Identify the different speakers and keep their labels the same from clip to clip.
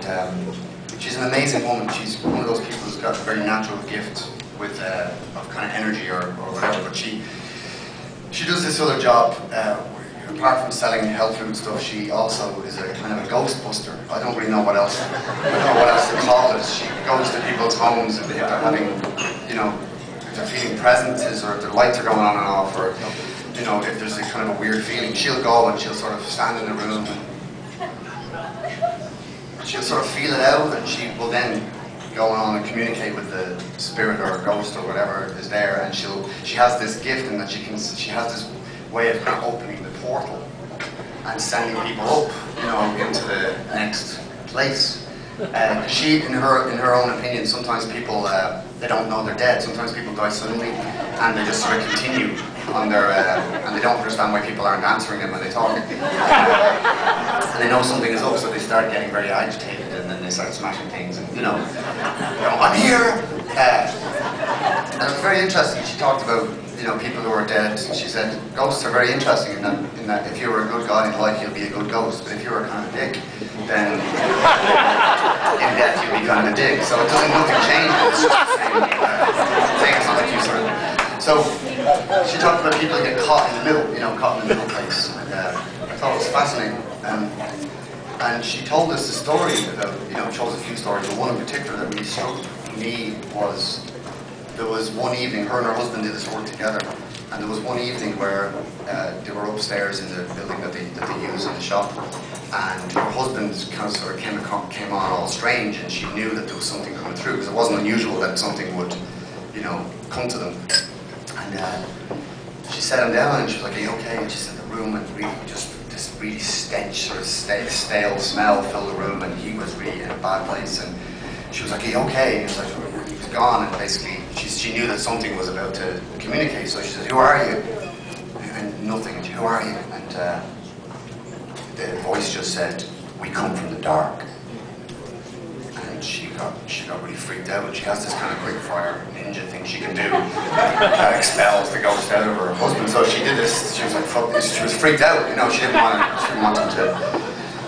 Speaker 1: and she's an amazing woman. She's one of those people who's got a very natural gift with of kind of energy or whatever. But she does this other job. Apart from selling health food stuff, she also is a kind of a ghost buster. I don't really know what else. I don't know what else to call it. She goes to people's homes and if they're having, you know, if they're feeling presences or if their lights are going on and off, or you know, if there's a kind of a weird feeling, she'll go and she'll sort of stand in the room and she'll sort of feel it out, and she will then go on and communicate with the spirit or ghost or whatever is there, and she has this gift in that she has this way of kind of opening the portal and sending people up, you know, into the next place. She, in her own opinion, sometimes people they don't know they're dead. Sometimes people die suddenly, and they just sort of continue on their and they don't understand why people aren't answering them when they talk. And they know something is up, so they start getting very agitated, and then they start smashing things, and you know I'm here. And it was very interesting. She talked about, you know, people who are dead. She said ghosts are very interesting in that if you were a good guy in life, you'll be a good ghost. But if you were kind of a dick, then in death you'll be kind of a dick. So it doesn't, nothing changes. It's just the same thing. It's not like you sort of. So she talked about people who get caught in the middle, you know, caught in the middle place. And I thought it was fascinating. And she told us a story about, you know, chose a few stories, but one in particular that really struck me was. There was one evening, her and her husband did this work together, and there was one evening where they were upstairs in the building that they use in the shop, and her husband kind of sort of came on all strange, and she knew that there was something coming through, because it wasn't unusual that something would, you know, come to them. And she sat him down, and she was like, "Are you okay?" And she said the room, and really just this really stench, sort of stale smell filled the room, and he was really in a bad place, and she was like, "Are you okay?" And he was like, he was gone, and basically she knew that something was about to communicate, so she said, "Who are you?" And nothing. "Who are you?" And the voice just said, "We come from the dark." And she got really freaked out. She has this kind of quick fire ninja thing she can do that expels the ghost out of her husband. So she did this. She was like, "Fuck this." She was freaked out. You know, she didn't want him to.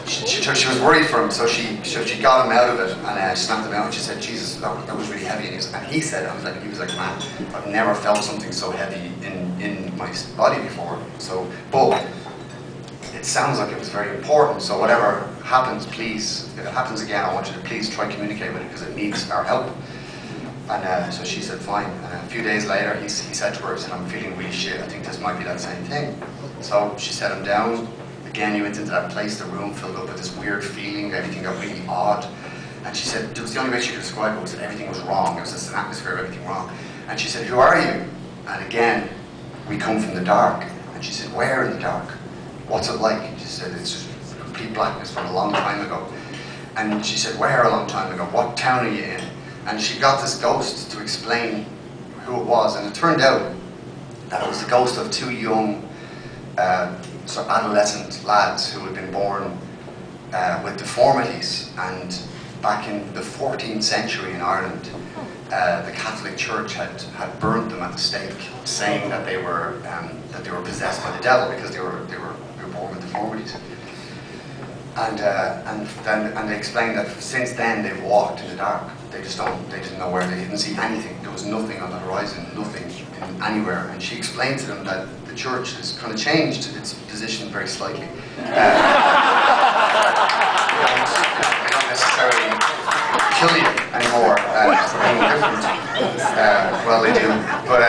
Speaker 1: She was worried for him, so she got him out of it and snapped him out. And she said, "Jesus, that was really heavy." And he said, he was like, "Man, I've never felt something so heavy in my body before." So, but it sounds like it was very important. So whatever happens, please, if it happens again, I want you to please try communicate with it because it needs our help. And so she said, "Fine." And a few days later, he said to her, he said, "I'm feeling really shit. I think this might be that same thing." So she set him down. Again, he went into that place, the room filled up with this weird feeling, everything got really odd. And she said, it was the only way she could describe it was that everything was wrong. There was just an atmosphere of everything wrong. And she said, "Who are you?" And again, "We come from the dark." And she said, "Where in the dark? What's it like?" She said, "It's just complete blackness from a long time ago." And she said, "Where a long time ago? What town are you in?" And she got this ghost to explain who it was. And it turned out that it was the ghost of two young sort of adolescent lads who had been born with deformities, and back in the 14th century in Ireland, the Catholic Church had burnt them at the stake, saying that they were possessed by the devil because they were born with deformities. And they explained that since then they've walked in the dark. They didn't know where, they didn't see anything. There was nothing on the horizon, nothing anywhere. And she explained to them that the church has kind of changed its position very slightly. They don't necessarily kill you anymore for being different. Well, they do, but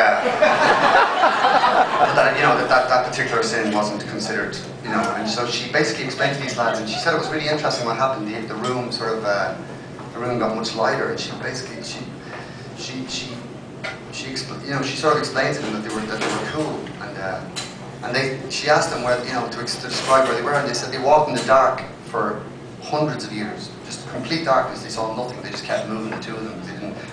Speaker 1: that, you know, that particular sin wasn't considered, you know. And so she basically explained to these lads, and she said it was really interesting what happened. The room sort of the room got much lighter, and she basically you know, she sort of explained to them that they were cool, and she asked them where, you know, to describe where they were, and they said they walked in the dark for hundreds of years, just complete darkness. They saw nothing. They just kept moving, the two of them,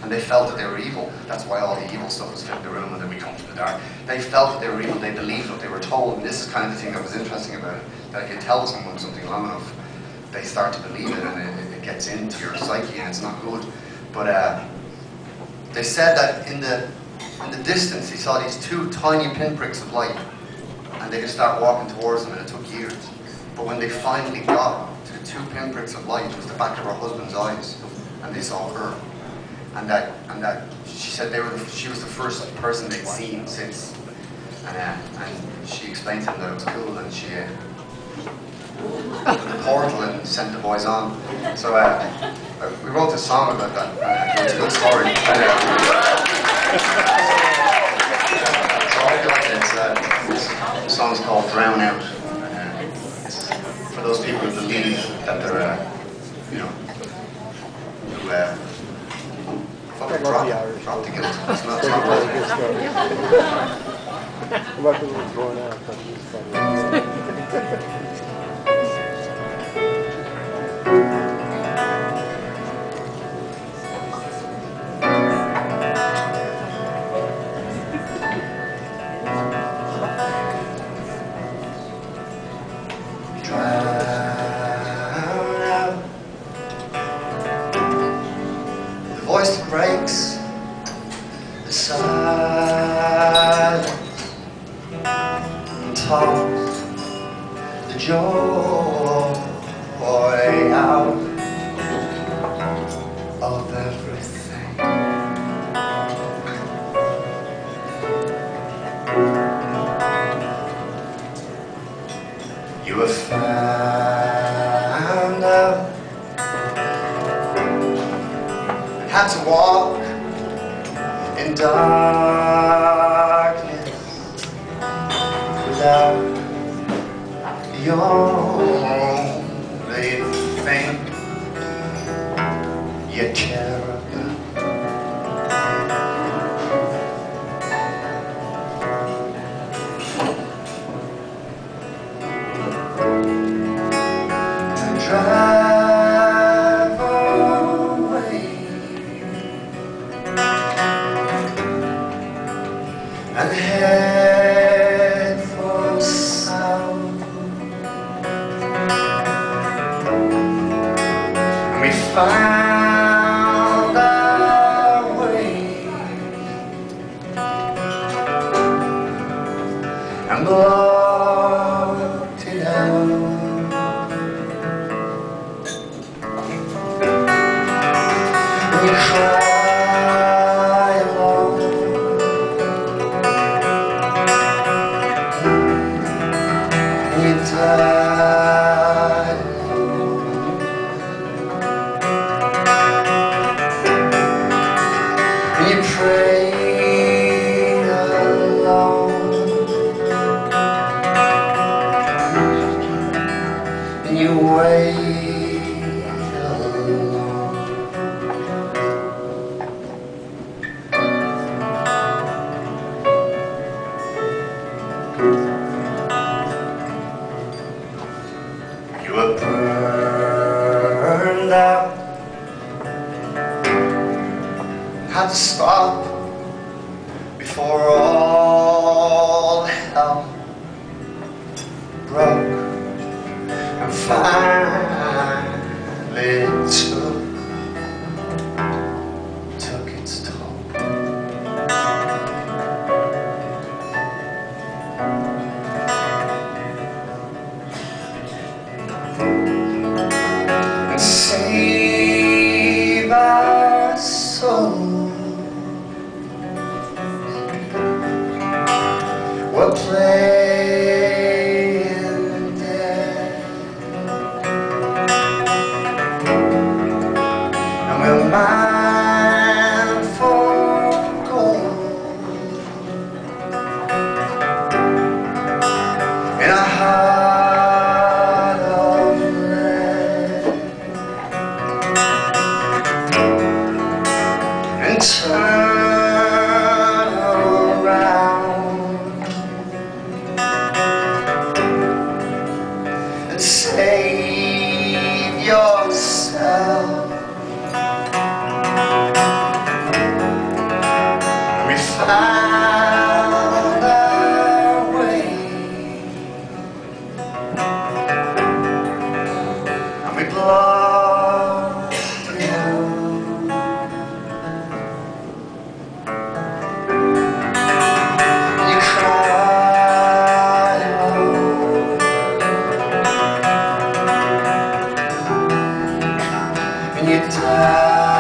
Speaker 1: and they felt that they were evil. That's why all the evil stuff was filling the room, and then we come from the dark. They felt that they were evil. They believed what they were told, and this is kind of the thing that was interesting about it, that if you tell someone something long enough, they start to believe it, and it gets into your psyche, and it's not good. But they said that in the distance, they saw these two tiny pinpricks of light, and they could start walking towards them, and it took years. But when they finally got to the two two pinpricks of light was the back of her husband's eyes, and they saw her. And that she said she was the first person they'd seen since. And she explained to them that it was cool, and she opened the portal and sent the boys on. So we wrote a song about that, and it's a good story. So I feel like this song's called Drown Out. It's for those people who believe that they're, who drop the guilt. It's not right.
Speaker 2: About the was going out, but it was funny.
Speaker 1: The voice that breaks the silence and talks the joy out of everything. You have found out and had to walk in darkness without your only thing you care about. To drive away and head for south, and we found our way and blocked it out. And we cry alone. You died and you prayed alone, and you wait alone. You were burned out, had to stop before all hell broke, and finally took its toll. And save our souls. We're playing dead, and we're mine for gold in a heart of lead, and turn around and save yourself. We found our way, and we blocked it out. Can you tell?